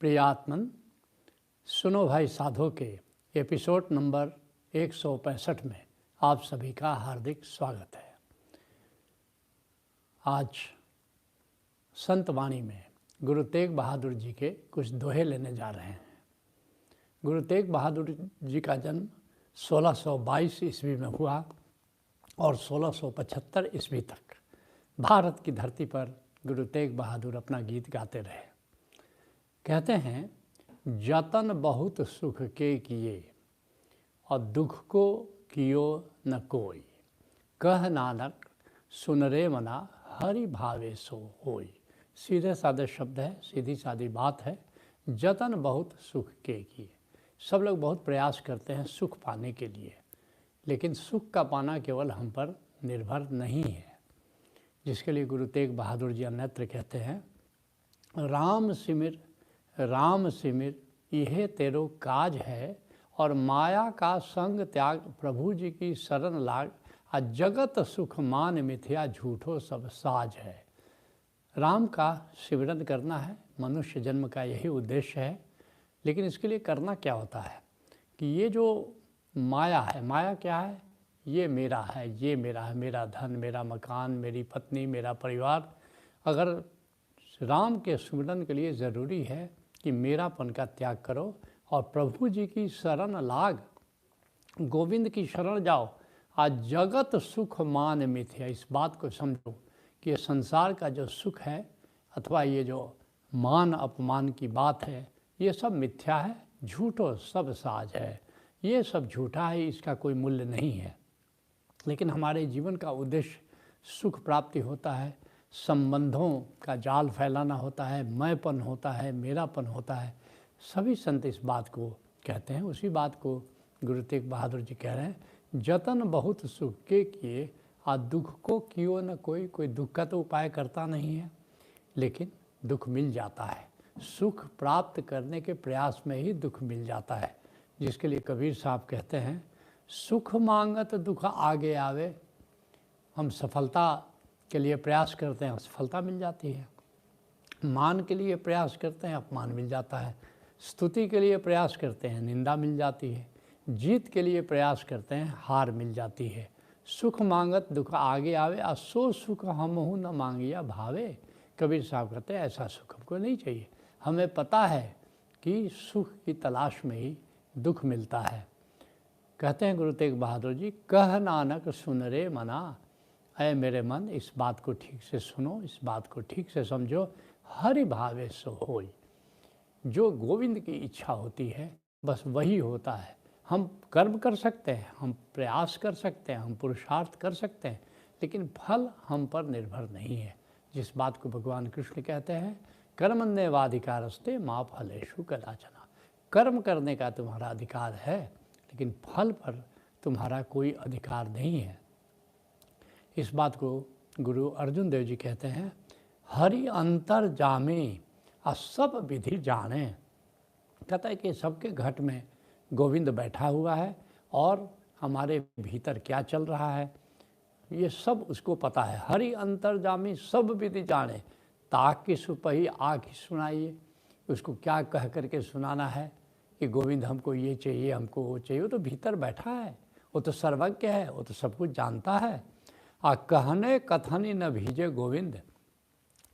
प्रियात्मन, सुनो भाई साधो के एपिसोड नंबर 165 में आप सभी का हार्दिक स्वागत है। आज संत वाणी में गुरु तेग बहादुर जी के कुछ दोहे लेने जा रहे हैं। गुरु तेग बहादुर जी का जन्म 1622 ईस्वी में हुआ और 1675 ईस्वी तक भारत की धरती पर गुरु तेग बहादुर अपना गीत गाते रहे। कहते हैं, जतन बहुत सुख के किए और दुख को कियो न कोई, कह नानक सुन रे मना हरि भावे सो होई। सीधे साधे शब्द है, सीधी सादी बात है। जतन बहुत सुख के किए। सब लोग बहुत प्रयास करते हैं सुख पाने के लिए, लेकिन सुख का पाना केवल हम पर निर्भर नहीं है, जिसके लिए गुरु तेग बहादुर जी अन्यत्र कहते हैं, राम सिमिर यह तेरो काज है और माया का संग त्याग, प्रभु जी की शरण लाग, आ जगत सुख मान मिथ्या झूठो सब साज है। राम का सिमरन करना है, मनुष्य जन्म का यही उद्देश्य है। लेकिन इसके लिए करना क्या होता है कि ये जो माया है, माया क्या है? ये मेरा है, ये मेरा है, मेरा धन, मेरा मकान, मेरी पत्नी, मेरा परिवार। अगर राम के सिमरन के लिए ज़रूरी है कि मेरापन का त्याग करो और प्रभु जी की शरण लाग, गोविंद की शरण जाओ। आज जगत सुख मान मिथ्या, इस बात को समझो कि ये संसार का जो सुख है अथवा ये जो मान अपमान की बात है, ये सब मिथ्या है, झूठो सब साज है। ये सब झूठा है, इसका कोई मूल्य नहीं है। लेकिन हमारे जीवन का उद्देश्य सुख प्राप्ति होता है, संबंधों का जाल फैलाना होता है, मैंपन होता है, मेरापन होता है। सभी संत इस बात को कहते हैं। उसी बात को गुरु तेग बहादुर जी कह रहे हैं, जतन बहुत सुख के किए आ दुख को कियो न कोई दुख का तो उपाय करता नहीं है, लेकिन दुख मिल जाता है। सुख प्राप्त करने के प्रयास में ही दुख मिल जाता है, जिसके लिए कबीर साहब कहते हैं, सुख मांगत दुख आगे आवे। हम सफलता के लिए प्रयास करते हैं, असफलता मिल जाती है। मान के लिए प्रयास करते हैं, अपमान मिल जाता है। स्तुति के लिए प्रयास करते हैं, निंदा मिल जाती है। जीत के लिए प्रयास करते हैं, हार मिल जाती है। सुख मांगत दुख आगे आवे, आ सो सुख हमहु न मांगिया भावे। कबीर साहब कहते हैं, ऐसा सुख हमको नहीं चाहिए। हमें पता है कि सुख की तलाश में ही दुख मिलता है। कहते हैं गुरु तेग बहादुर जी, कह नानक सुन रे मना, ऐ मेरे मन, इस बात को ठीक से सुनो, इस बात को ठीक से समझो। हरि भावे सो होई। जो गोविंद की इच्छा होती है बस वही होता है। हम कर्म कर सकते हैं, हम प्रयास कर सकते हैं, हम पुरुषार्थ कर सकते हैं, लेकिन फल हम पर निर्भर नहीं है। जिस बात को भगवान कृष्ण कहते हैं, कर्मण्येवाधिकारस्ते मा फलेषु कदाचन। कर्म करने का तुम्हारा अधिकार है, लेकिन फल पर तुम्हारा कोई अधिकार नहीं है। इस बात को गुरु अर्जुन देव जी कहते हैं, हरि अंतर जामे आ सब विधि जाने। कहता है कि सबके घट में गोविंद बैठा हुआ है और हमारे भीतर क्या चल रहा है ये सब उसको पता है। हरि अंतर जामी सब विधि जाने, ताक की सुपही आँख सुनाइए। उसको क्या कह करके सुनाना है कि गोविंद हमको ये चाहिए, हमको वो चाहिए। वो तो भीतर बैठा है, वो तो सर्वज्ञ है, वो तो सब कुछ जानता है। आ कहने कथनी न भीजे गोविंद।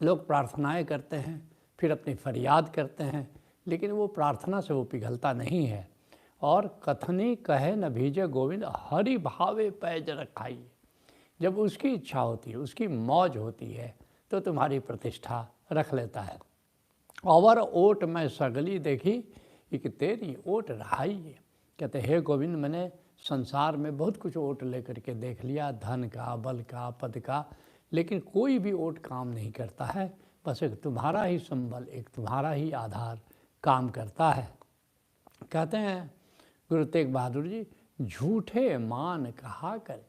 लोग प्रार्थनाएं करते हैं, फिर अपनी फरियाद करते हैं, लेकिन वो प्रार्थना से वो पिघलता नहीं है। और कथनी कहे न भीजे गोविंद, हरि भावे पैज रखाइए। जब उसकी इच्छा होती है, उसकी मौज होती है, तो तुम्हारी प्रतिष्ठा रख लेता है। और ओट में सगली देखी कि तेरी ओट रहाइए। कहते हे गोविंद, मैंने संसार में बहुत कुछ ओट लेकर के देख लिया, धन का, बल का, पद का, लेकिन कोई भी ओट काम नहीं करता है। बस एक तुम्हारा ही संबल, एक तुम्हारा ही आधार काम करता है। कहते हैं गुरु तेग बहादुर जी, झूठे मान कहा कर।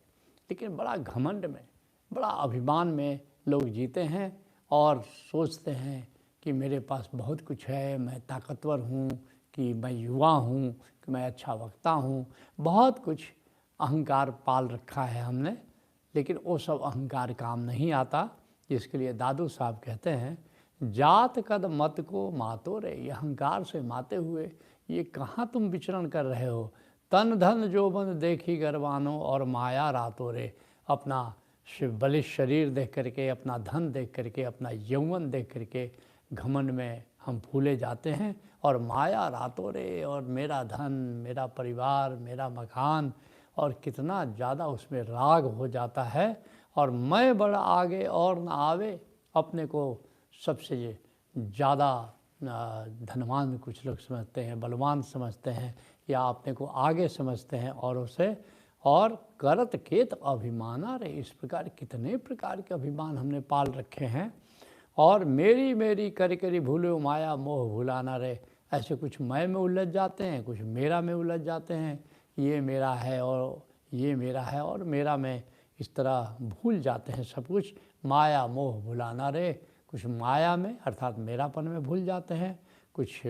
लेकिन बड़ा घमंड में, बड़ा अभिमान में लोग जीते हैं और सोचते हैं कि मेरे पास बहुत कुछ है, मैं ताकतवर हूँ, कि मैं युवा हूँ, कि मैं अच्छा वक्ता हूँ। बहुत कुछ अहंकार पाल रखा है हमने, लेकिन वो सब अहंकार काम नहीं आता। जिसके लिए दादू साहब कहते हैं, जात कद मत को मातो रे, ये अहंकार से माते हुए ये कहाँ तुम विचरण कर रहे हो। तन धन जोबन देखी गरबानो और माया रातो रे, अपना बलिष्ठ शरीर देख करके, अपना धन देख करके, अपना यौवन देख करके घमंड में हम फूले जाते हैं और माया रातों रे, और मेरा धन, मेरा परिवार, मेरा मकान, और कितना ज़्यादा उसमें राग हो जाता है। और मैं बड़ा आगे और न आवे, अपने को सबसे ज़्यादा धनवान कुछ लोग समझते हैं, बलवान समझते हैं, या अपने को आगे समझते हैं औरों से। और करत केत अभिमाना रे, इस प्रकार कितने प्रकार के अभिमान हमने पाल रखे हैं। और मेरी मेरी करी करी भूलो माया मोह भुलाना रे, ऐसे कुछ मैं में उलझ जाते हैं, कुछ मेरा में उलझ जाते हैं, ये मेरा है और ये मेरा है और मेरा में इस तरह भूल जाते हैं सब कुछ। माया मोह भुलाना रे, कुछ माया में अर्थात मेरापन में भूल जाते हैं, कुछ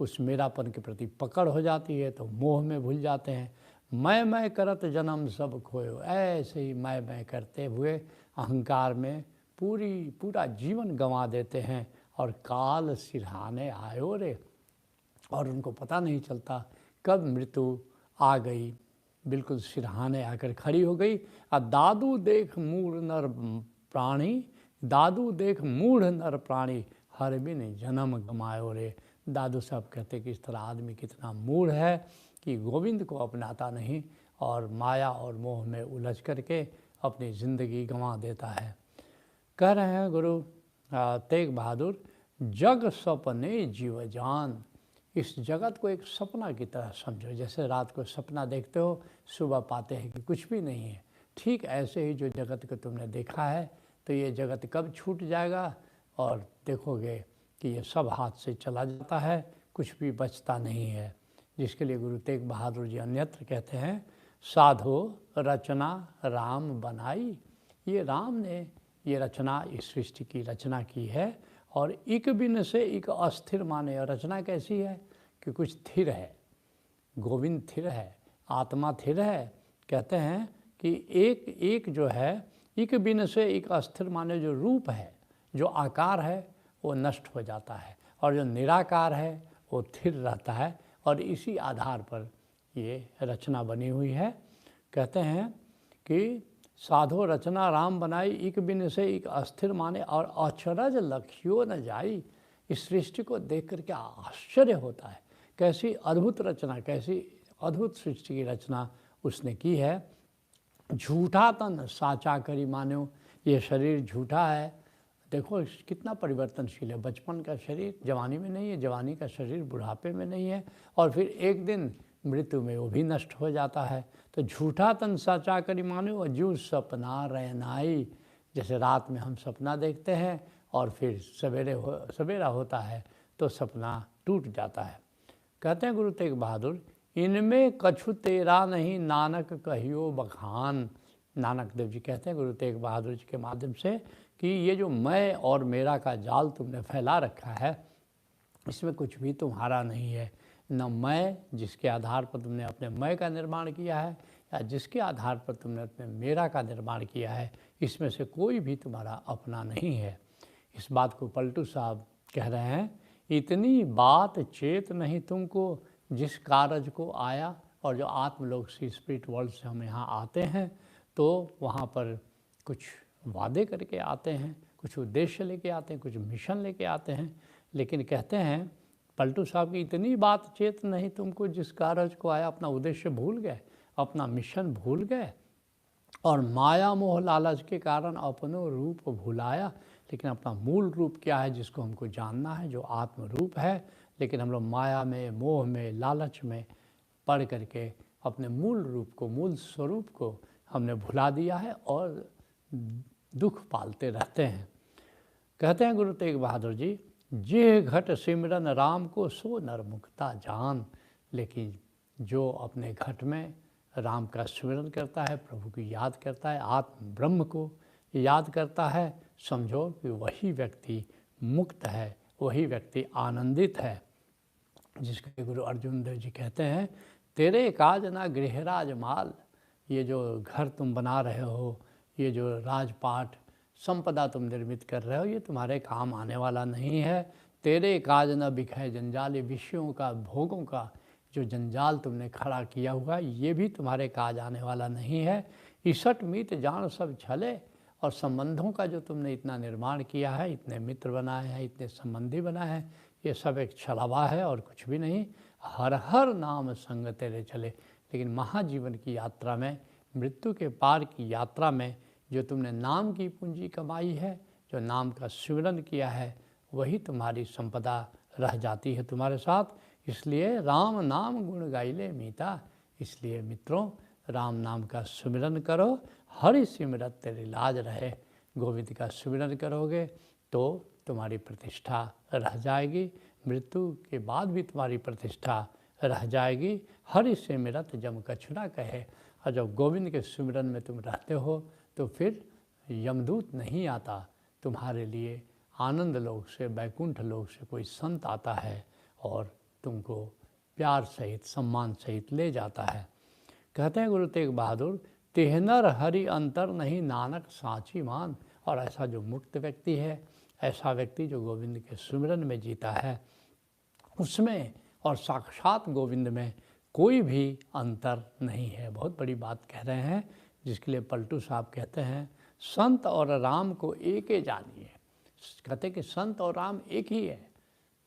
उस मेरापन के प्रति पकड़ हो जाती है तो मोह में भूल जाते हैं। मैं करत जन्म सब खोयो, ऐसे ही मैं करते हुए अहंकार में पूरा जीवन गंवा देते हैं। और काल सिरहाने आयो रे, और उनको पता नहीं चलता कब मृत्यु आ गई, बिल्कुल सिरहाने आकर खड़ी हो गई। और दादू देख मूढ़ नर प्राणी, दादू देख मूढ़ नर प्राणी, हर बिन जन्म गमायो रे। दादू साहब कहते कि इस तरह आदमी कितना मूढ़ है कि गोविंद को अपनाता नहीं और माया और मोह में उलझ करके अपनी ज़िंदगी गंवा देता है। कह रहे हैं गुरु तेग बहादुर, जग सपने जीव जान, इस जगत को एक सपना की तरह समझो। जैसे रात को सपना देखते हो, सुबह पाते हैं कि कुछ भी नहीं है, ठीक ऐसे ही जो जगत को तुमने देखा है, तो ये जगत कब छूट जाएगा और देखोगे कि ये सब हाथ से चला जाता है, कुछ भी बचता नहीं है। जिसके लिए गुरु तेग बहादुर जी अन्यत्र कहते हैं, साधो रचना राम बनाई, ये राम ने ये रचना, इस सृष्टि की रचना की है। और इक बिन से इक अस्थिर माने, और रचना कैसी है कि कुछ स्थिर है, गोविंद स्थिर है, आत्मा स्थिर है। कहते हैं कि एक एक जो है, इक बिन से इक अस्थिर माने, जो रूप है, जो आकार है वो नष्ट हो जाता है, और जो निराकार है वो स्थिर रहता है। और इसी आधार पर ये रचना बनी हुई है। कहते हैं कि साधो रचना राम बनाई, इक बिन से इक अस्थिर माने, और अचरज लखियो न जाई। इस सृष्टि को देख कर के आश्चर्य होता है, कैसी अद्भुत रचना, कैसी अद्भुत सृष्टि की रचना उसने की है। झूठा तन साचा करी मानो, ये शरीर झूठा है, देखो कितना परिवर्तनशील है। बचपन का शरीर जवानी में नहीं है, जवानी का शरीर बुढ़ापे में नहीं है, और फिर एक दिन मृत्यु में वो भी नष्ट हो जाता है। तो झूठा तन साचा करी मानो, और जू सपना रहनाई, जैसे रात में हम सपना देखते हैं और फिर सवेरा होता है तो सपना टूट जाता है। कहते हैं गुरु तेग बहादुर, इनमें कछु तेरा नहीं नानक कहियो बखान। नानक देव जी कहते हैं गुरु तेग बहादुर जी के माध्यम से कि ये जो मैं और मेरा का जाल तुमने फैला रखा है, इसमें कुछ भी तुम्हारा नहीं है। न मैं जिसके आधार पर तुमने अपने मैं का निर्माण किया है, या जिसके आधार पर तुमने अपने मेरा का निर्माण किया है, इसमें से कोई भी तुम्हारा अपना नहीं है। इस बात को पलटू साहब कह रहे हैं, इतनी बात चेत नहीं तुमको जिस कारज को आया। और जो आत्मलोक से स्पिरिट वर्ल्ड से हम यहाँ आते हैं तो वहाँ पर कुछ वादे करके आते हैं, कुछ उद्देश्य लेके आते हैं, कुछ मिशन लेके आते हैं। लेकिन कहते हैं पलटू साहब की, इतनी बात चेत नहीं तुमको जिस कारज को आया, अपना उद्देश्य भूल गए, अपना मिशन भूल गए, और माया मोह लालच के कारण अपनो रूप भुलाया। लेकिन अपना मूल रूप क्या है जिसको हमको जानना है, जो आत्म रूप है, लेकिन हम लोग माया में, मोह में, लालच में पड़ करके अपने मूल रूप को, मूल स्वरूप को हमने भुला दिया है और दुख पालते रहते हैं। कहते हैं गुरु तेग बहादुर जी, जे घट सिमरन राम को सो नर मुक्ता जान। लेकिन जो अपने घट में राम का स्मरण करता है, प्रभु की याद करता है, आत्म ब्रह्म को याद करता है, समझो कि वही व्यक्ति मुक्त है, वही व्यक्ति आनंदित है। जिसके गुरु अर्जुन देव जी कहते हैं, तेरे काज ना गृहराज माल, ये जो घर तुम बना रहे हो, ये जो राजपाट संपदा तुम निर्मित कर रहे हो ये तुम्हारे काम आने वाला नहीं है। तेरे काज न बिखै जंजाल, विषयों का, भोगों का जो जंजाल तुमने खड़ा किया हुआ ये भी तुम्हारे काज आने वाला नहीं है। ईसट मीत जान सब छले, और संबंधों का जो तुमने इतना निर्माण किया है, इतने मित्र बनाए हैं, इतने संबंधी बनाए हैं, ये सब एक छलावा है और कुछ भी नहीं। हर हर नाम संग तेरे चले। लेकिन महाजीवन की यात्रा में, मृत्यु के पार की यात्रा में जो तुमने नाम की पूंजी कमाई है, जो नाम का सिमरन किया है, वही तुम्हारी संपदा रह जाती है तुम्हारे साथ। इसलिए राम नाम गुण गाइले मीता। इसलिए मित्रों, राम नाम का सिमरन करो, हरि सिमरत तेरी लाज रहे। गोविंद का सिमरन करोगे तो तुम्हारी प्रतिष्ठा रह जाएगी, मृत्यु के बाद भी तुम्हारी प्रतिष्ठा रह जाएगी। हरि सिमरत जम कछुना कहे। और जब गोविंद के सिमरन में तुम रहते हो तो फिर यमदूत नहीं आता तुम्हारे लिए। आनंद लोक से, बैकुंठ लोक से कोई संत आता है और तुमको प्यार सहित, सम्मान सहित ले जाता है। कहते हैं गुरु तेग बहादुर, तेहनर हरि अंतर नहीं नानक साची मान। और ऐसा जो मुक्त व्यक्ति है, ऐसा व्यक्ति जो गोविंद के सिमरन में जीता है, उसमें और साक्षात गोविंद में कोई भी अंतर नहीं है। बहुत बड़ी बात कह रहे हैं, जिसके लिए पलटू साहब कहते हैं, संत और राम को एक ही जानिए। कहते हैं कि संत और राम एक ही है।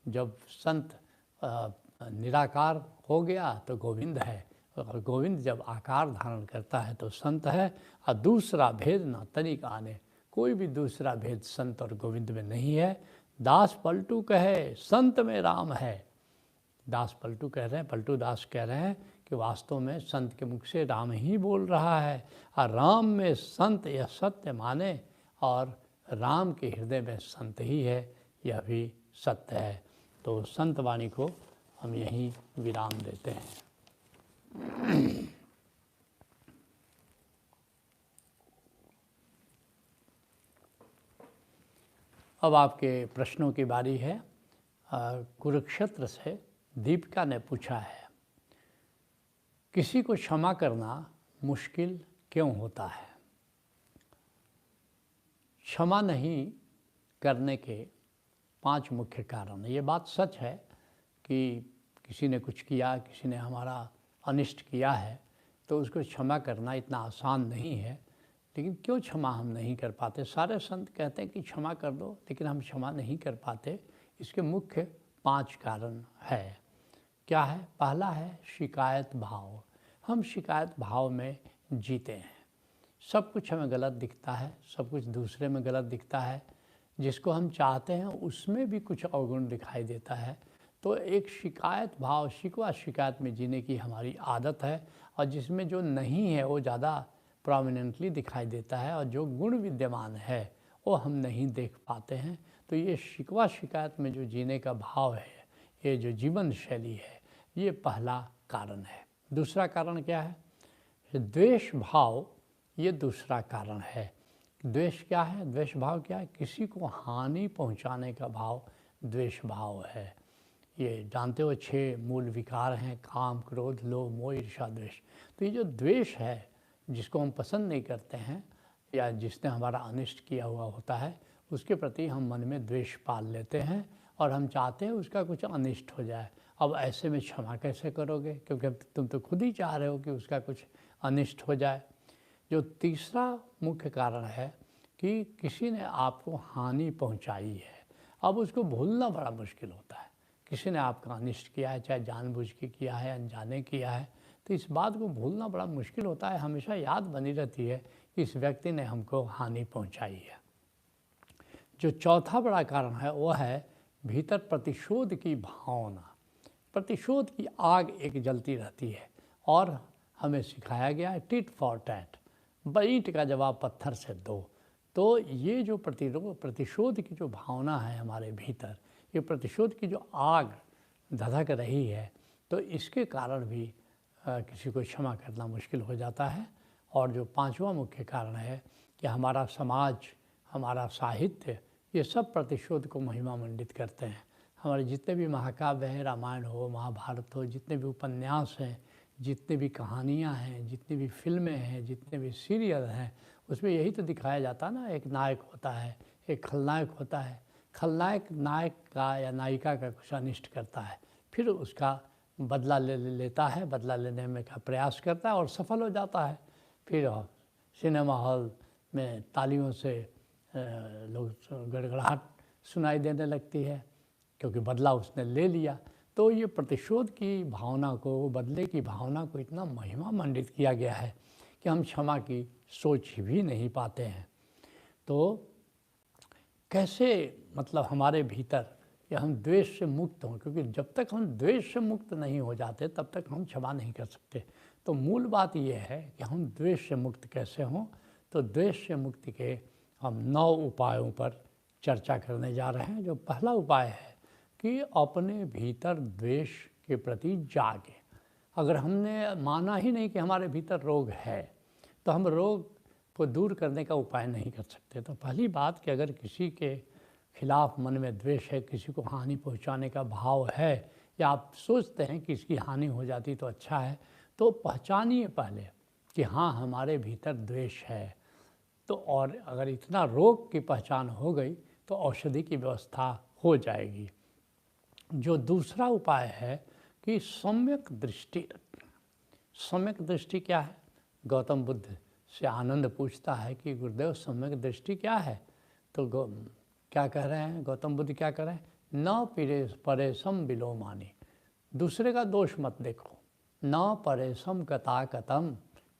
जब संत निराकार हो गया तो गोविंद है, और गोविंद जब आकार धारण करता है तो संत है। और दूसरा भेद ना तनिक आने, कोई भी दूसरा भेद संत और गोविंद में नहीं है। दास पलटू कहे संत में राम है। दास पलटू कह रहे हैं, पलटू दास कह रहे हैं कि वास्तव में संत के मुख से राम ही बोल रहा है। और राम में संत यह सत्य माने, और राम के हृदय में संत ही है, यह भी सत्य है। तो संत वाणी को हम यहीं विराम देते हैं। अब आपके प्रश्नों की बारी है। कुरुक्षेत्र से दीपिका ने पूछा है, किसी को क्षमा करना मुश्किल क्यों होता है? क्षमा नहीं करने के 5 मुख्य कारण। ये बात सच है कि किसी ने कुछ किया, किसी ने हमारा अनिष्ट किया है, तो उसको क्षमा करना इतना आसान नहीं है। लेकिन क्यों क्षमा हम नहीं कर पाते? सारे संत कहते हैं कि क्षमा कर दो, लेकिन हम क्षमा नहीं कर पाते। इसके मुख्य 5 कारण है। क्या है? पहला है शिकायत भाव। हम शिकायत भाव में जीते हैं। सब कुछ हमें गलत दिखता है, सब कुछ दूसरे में गलत दिखता है, जिसको हम चाहते हैं उसमें भी कुछ अवगुण दिखाई देता है। तो एक शिकायत भाव, शिकवा शिकायत में जीने की हमारी आदत है, और जिसमें जो नहीं है वो ज़्यादा प्रोमिनेंटली दिखाई देता है, और जो गुण विद्यमान है वो हम नहीं देख पाते हैं। तो ये शिकवा शिकायत में जो जीने का भाव है, ये जो जीवन शैली है, ये पहला कारण है। दूसरा कारण क्या है? द्वेष भाव, ये दूसरा कारण है। द्वेष क्या है? द्वेष भाव क्या है? किसी को हानि पहुंचाने का भाव द्वेष भाव है। ये जानते हो 6 मूल विकार हैं, काम, क्रोध, लोभ, मोह, ईर्ष्या, द्वेष। तो ये जो द्वेष है, जिसको हम पसंद नहीं करते हैं या जिसने हमारा अनिष्ट किया हुआ होता है, उसके प्रति हम मन में द्वेष पाल लेते हैं और हम चाहते हैं उसका कुछ अनिष्ट हो जाए। अब ऐसे में क्षमा कैसे करोगे? क्योंकि तुम तो खुद ही चाह रहे हो कि उसका कुछ अनिष्ट हो जाए। जो तीसरा मुख्य कारण है कि किसी ने आपको हानि पहुंचाई है, अब उसको भूलना बड़ा मुश्किल होता है। किसी ने आपका अनिष्ट किया है, चाहे जानबूझ के किया है, अनजाने किया है, तो इस बात को भूलना बड़ा मुश्किल होता है। हमेशा याद बनी रहती है कि इस व्यक्ति ने हमको हानि पहुंचाई है। जो चौथा बड़ा कारण है वो है भीतर प्रतिशोध की भावना। प्रतिशोध की आग एक जलती रहती है, और हमें सिखाया गया है टिट फॉर टैट, ईंट का जवाब पत्थर से दो। तो ये जो प्रतिशोध की जो भावना है हमारे भीतर, ये प्रतिशोध की जो आग धधक रही है, तो इसके कारण भी किसी को क्षमा करना मुश्किल हो जाता है। और जो 5वां मुख्य कारण है कि हमारा समाज, हमारा साहित्य, ये सब प्रतिशोध को महिमा मंडित करते हैं। हमारे जितने भी महाकाव्य हैं, रामायण हो, महाभारत हो, जितने भी उपन्यास हैं, जितने भी कहानियाँ हैं, जितनी भी फिल्में हैं, जितने भी सीरियल हैं, उसमें यही तो दिखाया जाता है ना, एक नायक होता है, एक खलनायक होता है। खलनायक नायक का या नायिका का कुछ अनिष्ट करता है, फिर उसका बदला लेता है, बदला लेने में का प्रयास करता है और सफल हो जाता है। फिर सिनेमा हॉल में तालियों से लोग गड़गड़ाहट सुनाई देने लगती है, क्योंकि बदला उसने ले लिया। तो ये प्रतिशोध की भावना को, बदले की भावना को इतना महिमा मंडित किया गया है कि हम क्षमा की सोच भी नहीं पाते हैं। तो कैसे मतलब हमारे भीतर कि हम द्वेष से मुक्त हों, क्योंकि जब तक हम द्वेष से मुक्त नहीं हो जाते तब तक हम क्षमा नहीं कर सकते। तो मूल बात यह है कि हम द्वेष से मुक्त कैसे हों। तो द्वेष से मुक्ति के हम 9 उपायों पर चर्चा करने जा रहे हैं। जो पहला उपाय है कि अपने भीतर द्वेष के प्रति जागे। अगर हमने माना ही नहीं कि हमारे भीतर रोग है, तो हम रोग को दूर करने का उपाय नहीं कर सकते। तो पहली बात कि अगर किसी के खिलाफ मन में द्वेष है, किसी को हानि पहुंचाने का भाव है, या आप सोचते हैं कि इसकी हानि हो जाती तो अच्छा है, तो पहचानिए पहले कि हाँ, हमारे भीतर द्वेष है। तो और अगर इतना रोग की पहचान हो गई तो औषधि की व्यवस्था हो जाएगी। जो दूसरा उपाय है कि सम्यक दृष्टि रखना। सम्यक दृष्टि क्या है? गौतम बुद्ध से आनंद पूछता है कि गुरुदेव सम्यक दृष्टि क्या है? तो क्या कह रहे हैं गौतम बुद्ध? क्या कह रहे हैं? न परेशम विलोमानी, दूसरे का दोष मत देखो। न परेशम कथा कथम,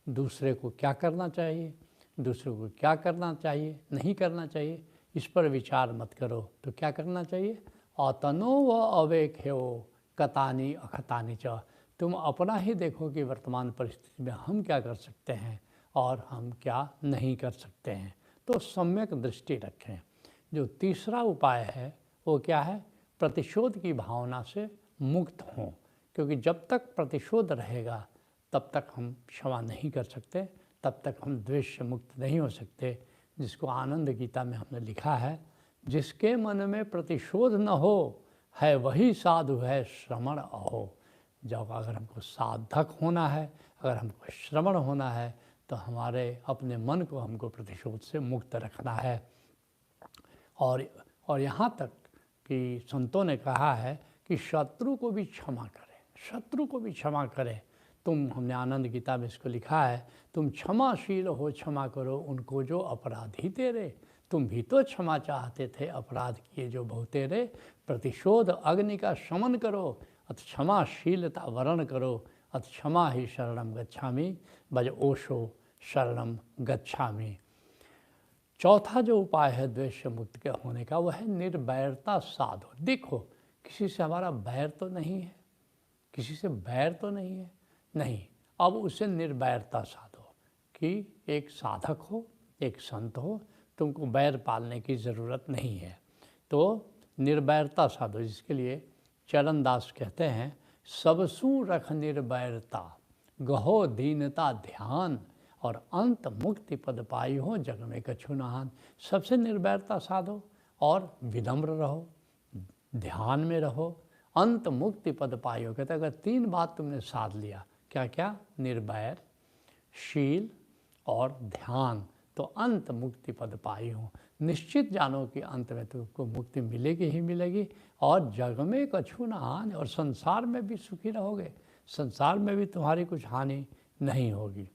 दूसरे को क्या करना चाहिए, दूसरे को क्या करना चाहिए, नहीं करना चाहिए, इस पर विचार मत करो। तो क्या करना चाहिए? अतनो व अवेख्यो कतानी अखतानी च, तुम अपना ही देखो कि वर्तमान परिस्थिति में हम क्या कर सकते हैं और हम क्या नहीं कर सकते हैं। तो सम्यक दृष्टि रखें। जो तीसरा उपाय है वो क्या है? प्रतिशोध की भावना से मुक्त हों, क्योंकि जब तक प्रतिशोध रहेगा तब तक हम क्षमा नहीं कर सकते, तब तक हम द्वेष से मुक्त नहीं हो सकते। जिसको आनंद गीता में हमने लिखा है, जिसके मन में प्रतिशोध न हो है वही साधु है, श्रमण अहो। जब अगर हमको साधक होना है, अगर हमको श्रमण होना है, तो हमारे अपने मन को हमको प्रतिशोध से मुक्त रखना है। और यहाँ तक कि संतों ने कहा है कि शत्रु को भी क्षमा करें, शत्रु को भी क्षमा करें। हमने आनंद गीता में इसको लिखा है, तुम क्षमाशील हो, क्षमा करो उनको जो अपराधी तेरे। तुम भी तो क्षमा चाहते थे, अपराध किए जो बहुतेरे। प्रतिशोध अग्नि का शमन करो, अत क्षमाशीलता वरण करो। अत क्षमा ही शरणम गच्छामि, भज ओशो शरणम गच्छामि। चौथा जो उपाय है द्वेष से मुक्त के होने का, वह है निर्वैरता साधो। देखो, किसी से हमारा बैर तो नहीं है, किसी से बैर तो नहीं है, नहीं, अब उसे निर्वैरता साधो कि एक साधक हो, एक संत हो, तुमको बैर पालने की ज़रूरत नहीं है। तो निर्वैरता साधो, जिसके लिए चरणदास कहते हैं, सबसू रख निर्वैरता, गहो दीनता ध्यान, और अंत मुक्ति पद पाई हो, जग में कछु नहान। सबसे निर्वैरता साधो और विनम्र रहो, ध्यान में रहो, अंत मुक्ति पद पाई हो। कहते अगर 3 बात तुमने साध लिया, क्या क्या? निर्वैर, शील और ध्यान, तो अंत मुक्ति पद पाई हो। निश्चित जानो कि अंत में तुमको मुक्ति मिलेगी ही मिलेगी, और जग में कछु न हानि, और संसार में भी सुखी रहोगे, संसार में भी तुम्हारी कुछ हानि नहीं होगी।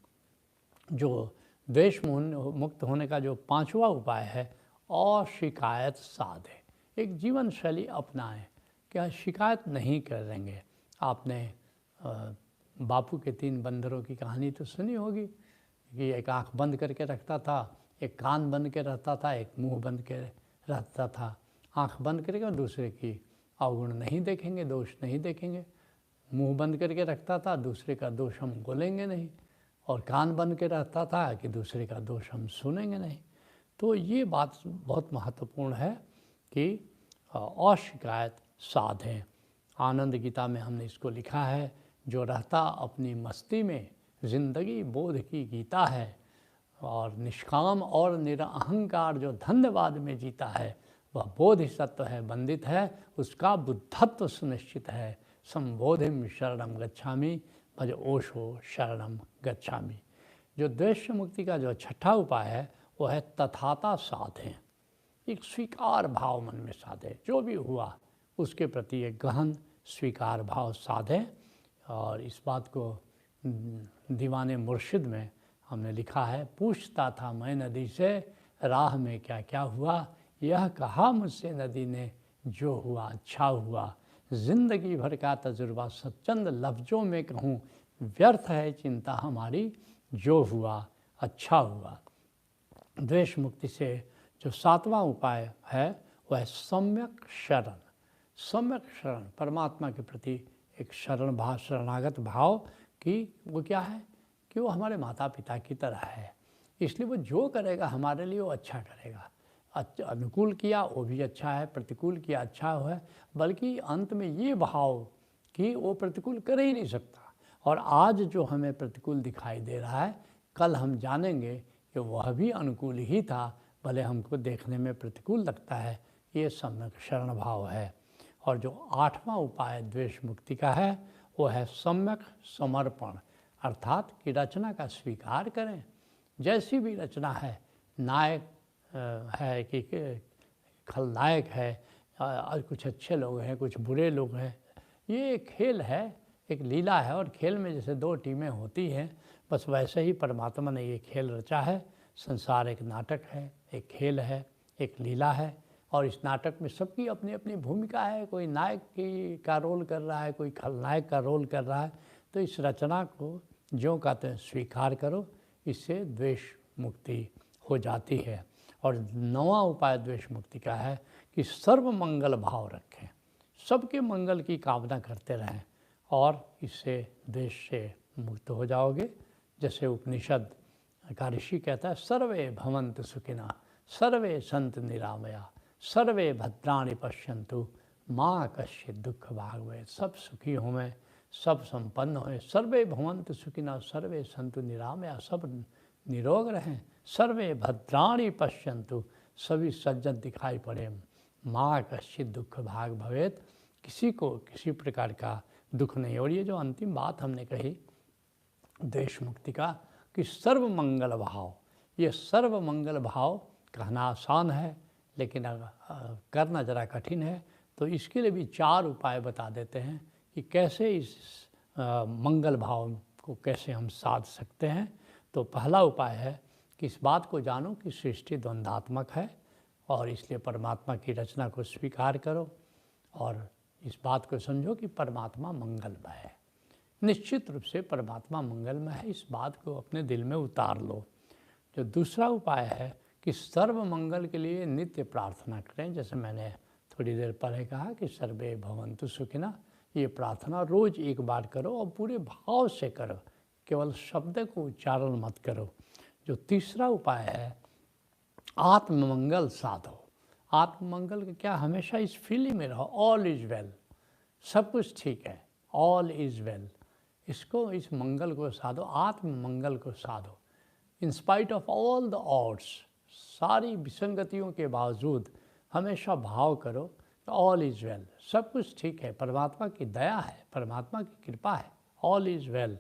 जो द्वेष मुक्त होने का जो 5वां उपाय है, अशिकायत साधे। एक जीवन शैली अपनाएं, क्या शिकायत नहीं करेंगे। आपने बापू के 3 बंदरों की कहानी तो सुनी होगी कि एक आंख बंद करके रखता था, एक कान बंद के रहता था, एक मुंह बंद के रहता था। आंख बंद करके और दूसरे की अवगुण नहीं देखेंगे, दोष नहीं देखेंगे। मुंह बंद करके रखता था, दूसरे का दोष हम बोलेंगे नहीं, और कान बंद के रहता था कि दूसरे का दोष हम सुनेंगे नहीं। तो ये बात बहुत महत्वपूर्ण है कि अशिकायत साधें। आनंद गीता में हमने इसको लिखा है, जो रहता अपनी मस्ती में, जिंदगी बोध की गीता है, और निष्काम और निरअहंकार जो धन्यवाद में जीता है, वह बोधिसत्व है, बंदित है, उसका बुद्धत्व सुनिश्चित है। संबोधिम शरणम गच्छामि, भज ओशो शरणम गच्छामि। जो द्वेष से मुक्ति का जो छठा उपाय है वो है तथाता साधें। एक स्वीकार भाव मन में साधे, जो भी हुआ उसके प्रति एक गहन स्वीकार भाव साधे। और इस बात को दीवाने मुर्शिद में हमने लिखा है, पूछता था मैं नदी से राह में क्या क्या हुआ, यह कहा मुझसे नदी ने जो हुआ अच्छा हुआ, जिंदगी भर का तजुर्बा सचंद लफ्ज़ों में कहूँ, व्यर्थ है चिंता हमारी जो हुआ अच्छा हुआ। द्वेष मुक्ति से जो सातवां उपाय है वह सम्यक शरण। सम्यक शरण परमात्मा के प्रति एक शरणागत भाव कि वो क्या है कि वो हमारे माता पिता की तरह है, इसलिए वो जो करेगा हमारे लिए वो अच्छा करेगा। अनुकूल किया वो भी अच्छा है, प्रतिकूल किया अच्छा है, बल्कि अंत में ये भाव कि वो प्रतिकूल कर ही नहीं सकता। और आज जो हमें प्रतिकूल दिखाई दे रहा है, कल हम जानेंगे कि वह भी अनुकूल ही था, भले हमको देखने में प्रतिकूल लगता है। ये सम्यक शरण भाव है। और जो आठवां उपाय द्वेष मुक्ति का है वो है सम्यक समर्पण, अर्थात कि रचना का स्वीकार करें। जैसी भी रचना है, नायक है कि खलनायक है, कुछ अच्छे लोग हैं कुछ बुरे लोग हैं, ये एक खेल है, एक लीला है। और खेल में जैसे दो टीमें होती हैं, बस वैसे ही परमात्मा ने ये खेल रचा है। संसार एक नाटक है, एक खेल है, एक लीला है। और इस नाटक में सबकी अपनी अपनी भूमिका है, कोई नायक का रोल कर रहा है, कोई खलनायक का रोल कर रहा है। तो इस रचना को जो कहते हैं स्वीकार करो, इससे द्वेष मुक्ति हो जाती है। और नौवां उपाय द्वेष मुक्ति का है कि सर्व मंगल भाव रखें, सबके मंगल की कामना करते रहें, और इससे द्वेष से मुक्त हो जाओगे। जैसे उपनिषद का ऋषि कहता है, सर्वे भवन्तु सुखिनः सर्वे सन्तु निरामया सर्वे भद्राणि पश्यन्तु माँ कश्चित् दुःख भाग भवेत्। सब सुखी हों, सब संपन्न हों, सर्वे भवन्तु सुखिनः सर्वे सन्तु निरामया, सब निरोग रहें, सर्वे भद्राणि पश्यन्तु सभी सज्जन दिखाई पड़े, माँ कश्चित् दुःख भाग भवेत्, किसी को किसी प्रकार का दुख नहीं। और ये जो अंतिम बात हमने कही द्वेष मुक्ति का कि सर्व मंगल भाव, ये सर्व मंगल भाव कहना आसान है लेकिन करना ज़रा कठिन है। तो इसके लिए भी चार उपाय बता देते हैं कि कैसे इस मंगल भाव को कैसे हम साध सकते हैं। तो पहला उपाय है कि इस बात को जानो कि सृष्टि द्वंद्वात्मक है और इसलिए परमात्मा की रचना को स्वीकार करो, और इस बात को समझो कि परमात्मा मंगलमय है। निश्चित रूप से परमात्मा मंगलमय है, इस बात को अपने दिल में उतार लो। जो दूसरा उपाय है कि सर्व मंगल के लिए नित्य प्रार्थना करें। जैसे मैंने थोड़ी देर पहले कहा कि सर्वे भवन्तु सुखिनः, ये प्रार्थना रोज़ एक बार करो और पूरे भाव से करो, केवल शब्द को उच्चारण मत करो। जो तीसरा उपाय है आत्ममंगल साधो। आत्ममंगल का क्या, हमेशा इस फीलिंग में रहो, ऑल इज़ वेल, सब कुछ ठीक है, ऑल इज़ वेल। इसको, इस मंगल को साधो, आत्ममंगल को साधो। In spite of all the odds, सारी विसंगतियों के बावजूद हमेशा भाव करो ऑल इज़ वेल, सब कुछ ठीक है, परमात्मा की दया है, परमात्मा की कृपा है, ऑल इज़ वेल।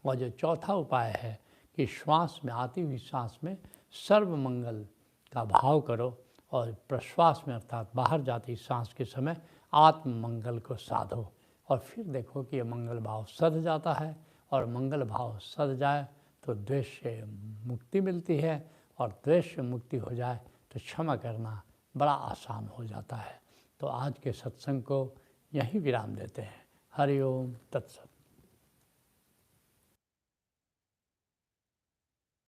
और जो चौथा उपाय है कि श्वास में, आती हुई सांस में सर्व मंगल का भाव करो, और प्रश्वास में अर्थात बाहर जाती सांस के समय आत्म मंगल को साधो। और फिर देखो कि ये मंगल भाव सध जाता है, और मंगल भाव सध जाए तो द्वेष से मुक्ति मिलती है, और द्वेष से मुक्ति हो जाए तो क्षमा करना बड़ा आसान हो जाता है। तो आज के सत्संग को यहीं विराम देते हैं। हरि ओम तत्सत।